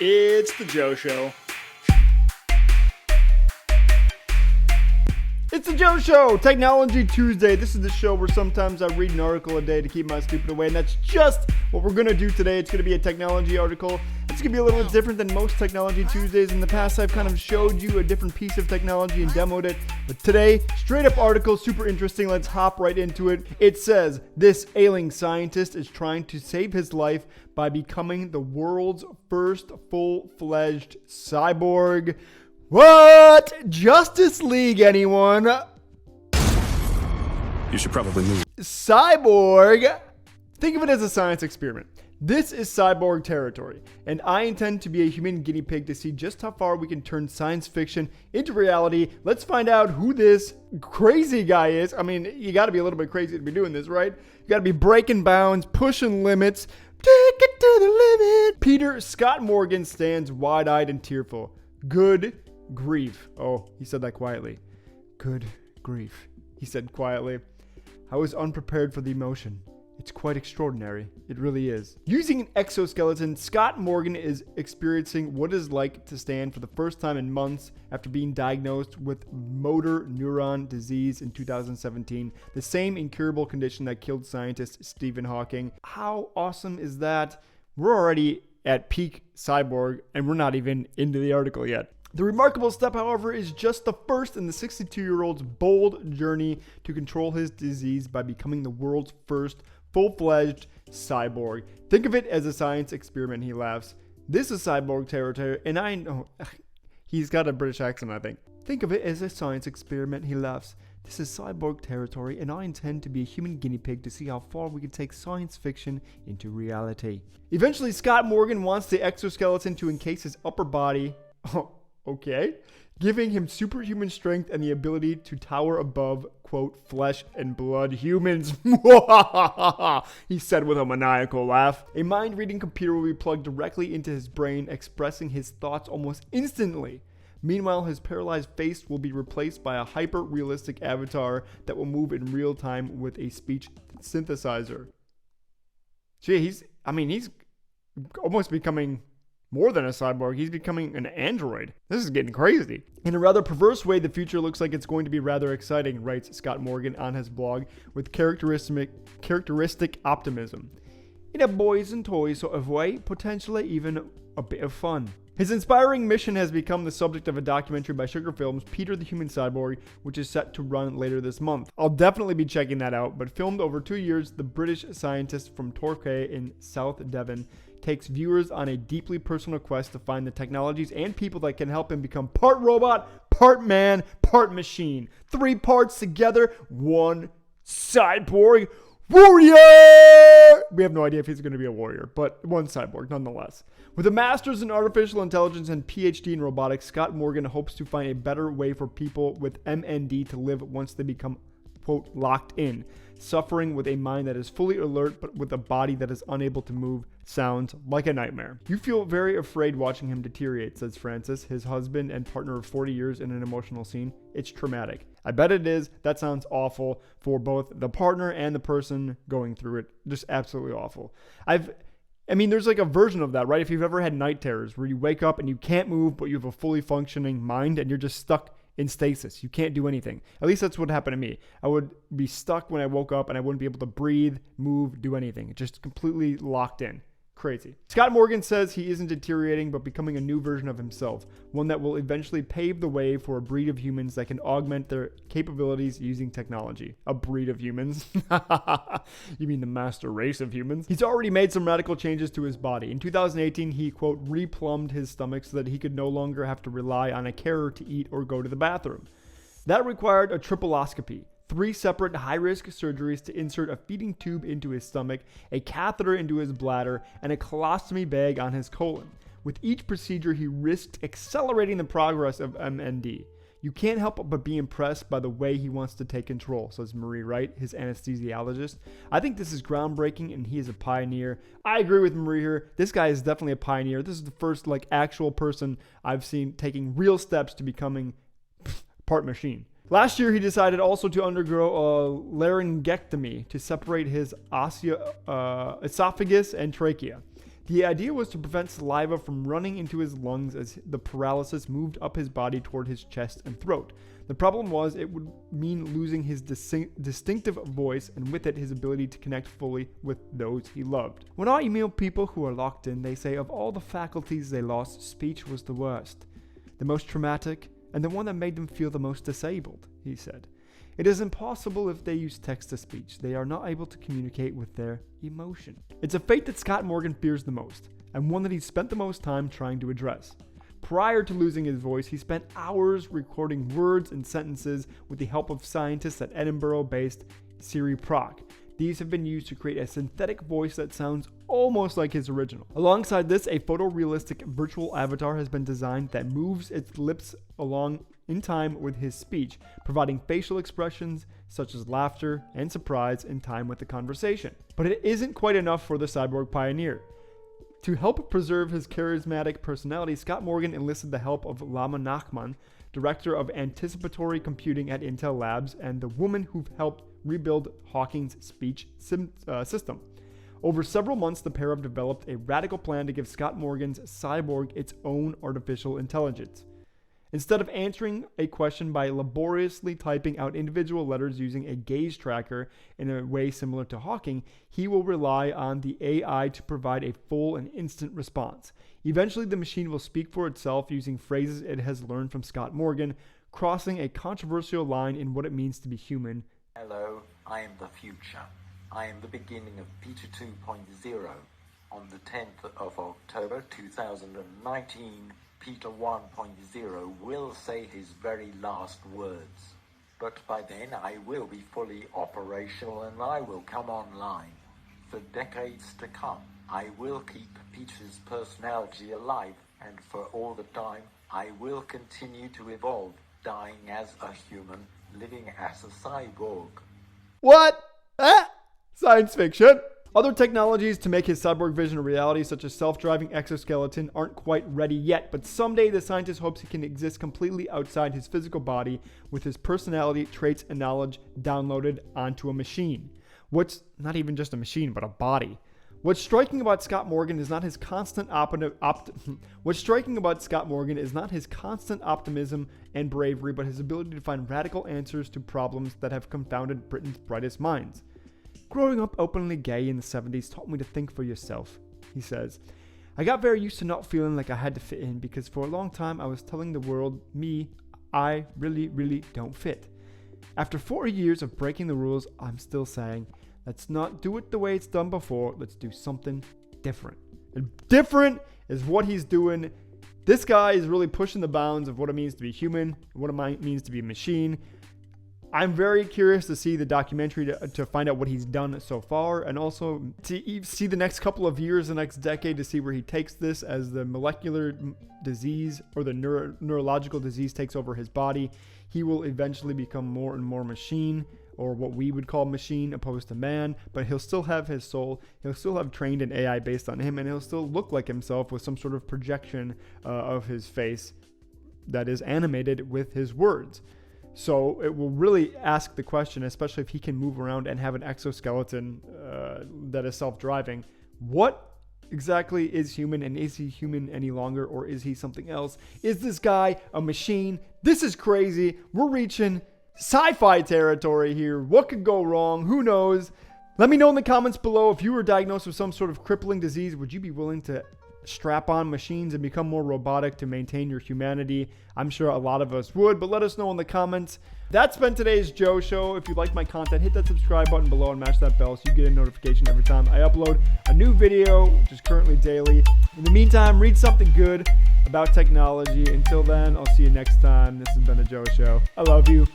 It's the Joe Show. It's the Joe Show, Technology Tuesday. This is the show where sometimes I read an article a day to keep my stupid away, and that's just what we're going to do today. It's going to be a technology article. It's going to be a little bit different than most Technology Tuesdays. In the past, I've kind of showed you a different piece of technology and demoed it. But today, straight up article, super interesting. Let's hop right into it. It says, this ailing scientist is trying to save his life by becoming the world's first full-fledged cyborg. What? Justice League, anyone? You should probably move. Cyborg. Think of it as a science experiment. This is Cyborg territory, and I intend to be a human guinea pig to see just how far we can turn science fiction into reality. Let's find out who this crazy guy is. I mean, you got to be a little bit crazy to be doing this, right? You got to be breaking bounds, pushing limits. Take it to the limit. Peter Scott Morgan stands wide-eyed and tearful. Good grief. Oh, he said that quietly. Good grief, he said quietly. I was unprepared for the emotion. It's quite extraordinary. It really is. Using an exoskeleton, Scott Morgan is experiencing what it's like to stand for the first time in months after being diagnosed with motor neuron disease in 2017, the same incurable condition that killed scientist Stephen Hawking. How awesome is that? We're already at peak Cyborg, and we're not even into the article yet. The remarkable step, however, is just the first in the 62-year-old's bold journey to control his disease by becoming the world's first full-fledged cyborg. Think of it as a science experiment, he laughs. This is Cyborg territory, and I know... He's got a British accent, I think. Think of it as a science experiment, he laughs. This is Cyborg territory, and I intend to be a human guinea pig to see how far we can take science fiction into reality. Eventually, Scott Morgan wants the exoskeleton to encase his upper body... Oh, okay. Giving him superhuman strength and the ability to tower above, quote, flesh and blood humans. He said with a maniacal laugh. A mind-reading computer will be plugged directly into his brain, expressing his thoughts almost instantly. Meanwhile, his paralyzed face will be replaced by a hyper-realistic avatar that will move in real time with a speech synthesizer. Gee, he's almost becoming more than a cyborg. He's becoming an android. This is getting crazy. In a rather perverse way, the future looks like it's going to be rather exciting, writes Scott Morgan on his blog with characteristic optimism. In a boys and toys sort of way, potentially even a bit of fun. His inspiring mission has become the subject of a documentary by Sugar Films, Peter the Human Cyborg, which is set to run later this month. I'll definitely be checking that out, but filmed over 2 years, the British scientist from Torquay in South Devon takes viewers on a deeply personal quest to find the technologies and people that can help him become part robot, part man, part machine. 3 parts together, one cyborg warrior! We have no idea if he's going to be a warrior, but one cyborg nonetheless. With a master's in artificial intelligence and PhD in robotics, Scott Morgan hopes to find a better way for people with MND to live once they become, quote, locked in, suffering with a mind that is fully alert but with a body that is unable to move. Sounds like a nightmare. You feel very afraid watching him deteriorate, says Francis, his husband and partner of 40 years in an emotional scene. It's traumatic. I bet it is. That sounds awful for both the partner and the person going through it. Just absolutely awful. There's like a version of that, right? If you've ever had night terrors where you wake up and you can't move, but you have a fully functioning mind and you're just stuck in stasis. You can't do anything. At least that's what happened to me. I would be stuck when I woke up and I wouldn't be able to breathe, move, do anything. Just completely locked in. Crazy. Scott Morgan says he isn't deteriorating, but becoming a new version of himself, one that will eventually pave the way for a breed of humans that can augment their capabilities using technology. A breed of humans? You mean the master race of humans? He's already made some radical changes to his body. In 2018, he, quote, replumbed his stomach so that he could no longer have to rely on a carer to eat or go to the bathroom. That required a triploscopy. 3 separate high-risk surgeries to insert a feeding tube into his stomach, a catheter into his bladder, and a colostomy bag on his colon. With each procedure, he risked accelerating the progress of MND. You can't help but be impressed by the way he wants to take control, says Marie Wright, his anesthesiologist. I think this is groundbreaking and he is a pioneer. I agree with Marie here. This guy is definitely a pioneer. This is the first actual person I've seen taking real steps to becoming part machine. Last year, he decided also to undergo a laryngectomy to separate his esophagus and trachea. The idea was to prevent saliva from running into his lungs as the paralysis moved up his body toward his chest and throat. The problem was it would mean losing his distinctive voice, and with it his ability to connect fully with those he loved. When I email people who are locked in, they say of all the faculties they lost, speech was the worst, the most traumatic, and the one that made them feel the most disabled, he said. It is impossible if they use text-to-speech. They are not able to communicate with their emotion. It's a fate that Scott Morgan fears the most, and one that he's spent the most time trying to address. Prior to losing his voice, he spent hours recording words and sentences with the help of scientists at Edinburgh-based Siri Proc. These have been used to create a synthetic voice that sounds almost like his original. Alongside this, a photorealistic virtual avatar has been designed that moves its lips along in time with his speech, providing facial expressions such as laughter and surprise in time with the conversation. But it isn't quite enough for the cyborg pioneer. To help preserve his charismatic personality, Scott Morgan enlisted the help of Lama Nachman, director of anticipatory computing at Intel Labs, and the woman who helped rebuild Hawking's speech system. Over several months, the pair have developed a radical plan to give Scott Morgan's cyborg its own artificial intelligence. Instead of answering a question by laboriously typing out individual letters using a gaze tracker in a way similar to Hawking, he will rely on the AI to provide a full and instant response. Eventually, the machine will speak for itself using phrases it has learned from Scott Morgan, crossing a controversial line in what it means to be human. Hello, I am the future. I am the beginning of Peter 2.0. On the 10th of October 2019, Peter 1.0 will say his very last words. But by then I will be fully operational and I will come online. For decades to come, I will keep Peter's personality alive, and for all the time, I will continue to evolve, dying as a human, living as a cyborg. What? Science fiction. Other technologies to make his cyborg vision a reality, such as self-driving exoskeleton, aren't quite ready yet, but someday the scientist hopes he can exist completely outside his physical body with his personality, traits, and knowledge downloaded onto a machine. What's not even just a machine, but a body. What's striking about Scott Morgan is not his constant optimism and bravery, but his ability to find radical answers to problems that have confounded Britain's brightest minds. Growing up openly gay in the 70s taught me to think for yourself, he says. I got very used to not feeling like I had to fit in because for a long time I was telling the world, I really don't fit. After 40 years of breaking the rules, I'm still saying, let's not do it the way it's done before, let's do something different. And different is what he's doing. This guy is really pushing the bounds of what it means to be human, what it means to be a machine. I'm very curious to see the documentary to find out what he's done so far, and also to see the next couple of years, the next decade, to see where he takes this as the molecular disease or the neurological disease takes over his body. He will eventually become more and more machine, or what we would call machine opposed to man, but he'll still have his soul. He'll still have trained an AI based on him, and he'll still look like himself with some sort of projection of his face that is animated with his words. So it will really ask the question, especially if he can move around and have an exoskeleton that is self-driving, what exactly is human, and is he human any longer, or is he something else? Is this guy a machine? This is crazy. We're reaching sci-fi territory here. What could go wrong? Who knows? Let me know in the comments below, if you were diagnosed with some sort of crippling disease, would you be willing to strap on machines and become more robotic to maintain your humanity? I'm sure a lot of us would, but let us know in the comments. That's been today's Joe Show. If you like my content, hit that subscribe button below and mash that bell so you get a notification every time I upload a new video, which is currently daily. In the meantime, read something good about technology. Until then, I'll see you next time. This has been the Joe Show. I love you.